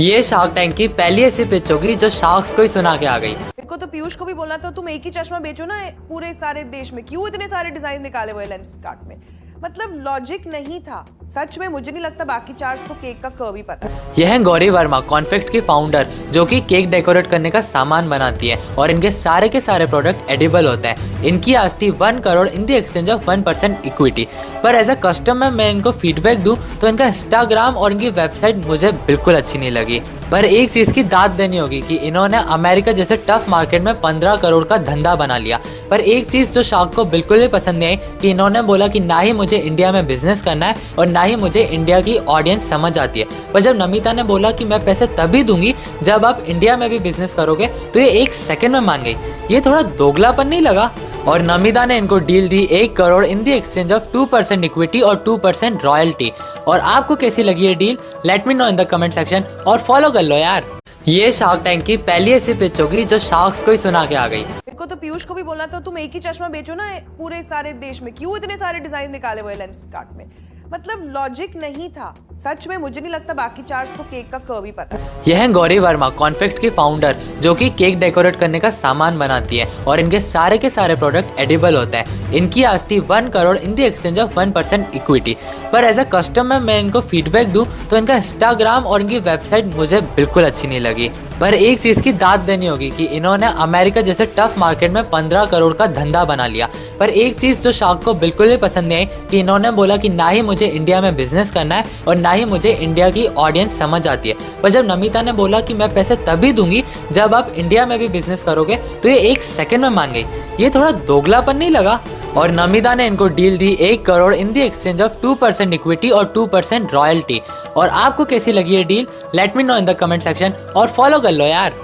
ये shark tank की पहली ऐसी पिच होगी जो शार्क्स को ही सुना के आ गई। मेरे को तो पीयूष को भी बोलना था तुम एक ही चश्मा बेचो ना पूरे सारे देश में, क्यों इतने सारे डिजाइन निकाले हुए लेंस कार्ट में। मतलब लॉजिक नहीं था सच में। मुझे नहीं लगता बाकी चार्स को केक का कर्व ही पता है। यह है गौरी वर्मा, कॉन्फेक्ट की फाउंडर, जो कि केक डेकोरेट करने का सामान बनाती है और इनके सारे के सारे प्रोडक्ट एडिबल होते हैं। इनकी आज थी 1 crore in the exchange of 1% equity. पर एज अ कस्टमर मैं इनको फीडबैक दूं तो इनका इंस्टाग्राम और इनकी वेबसाइट मुझे बिल्कुल अच्छी नहीं लगी। पर एक चीज़ की दाद देनी होगी कि इन्होंने अमेरिका जैसे टफ मार्केट में 15 करोड़ का धंधा बना लिया। पर एक चीज़ जो शार्क को बिल्कुल भी पसंद नहीं आई कि इन्होंने बोला कि ना ही मुझे इंडिया में बिजनेस करना है और ना ही मुझे इंडिया की ऑडियंस समझ आती है। पर जब नमिता ने बोला कि मैं पैसे तभी दूंगी जब आप इंडिया में भी बिजनेस करोगे, तो ये 1 सेकंड में मान गई। ये थोड़ा दोगलापन नहीं लगा? और नमिता ने इनको deal the 1 crore in the exchange of 2% equity और 2% रॉयल्टी। और आपको कैसी लगी ये deal? Let me know in the comment section और फॉलो कर लो यार। ये शार्क टैंक की पहली ऐसी पिच होगी जो शार्क्स को ही सुना के आ गई। मेरे को तो पीयूष को भी बोलना था तुम एक ही चश्मा बेचो ना पूरे सारे देश में, क्यों इतने सारे डिजाइन निकाले हुए लेंस कार्ट में। मतलब लॉजिक नहीं था सच में। मुझे नहीं लगता बाकी चार्स को केक का कर्व ही पता है। यह है गौरी वर्मा, कॉन्फेक्ट की फाउंडर, जो कि केक डेकोरेट करने का सामान बनाती है और इनके सारे के सारे प्रोडक्ट एडिबल होते हैं। इनकी आज थी 1 crore in the exchange of 1% equity. पर एज अ कस्टमर मैं इनको फीडबैक दूं तो इनका इंस्टाग्राम और इनकी वेबसाइट मुझे बिल्कुल अच्छी नहीं लगी। पर एक चीज़ की दाद देनी होगी कि इन्होंने अमेरिका जैसे टफ मार्केट में 15 करोड़ का धंधा बना लिया। पर एक चीज़ जो शार्क को बिल्कुल भी पसंद नहीं आई कि इन्होंने बोला कि ना ही मुझे इंडिया में बिजनेस करना है और ना ही मुझे इंडिया की ऑडियंस समझ आती है। पर जब नमिता ने बोला कि मैं पैसे तभी दूंगी जब आप इंडिया में भी बिजनेस करोगे, तो ये 1 सेकंड में मान गई। ये थोड़ा दोगलापन नहीं लगा? और नमिता ने इनको deal the 1 crore in the exchange of 2% equity और 2% रॉयल्टी। और आपको कैसी लगी ये deal? Let me know in the comment section और फॉलो कर लो यार।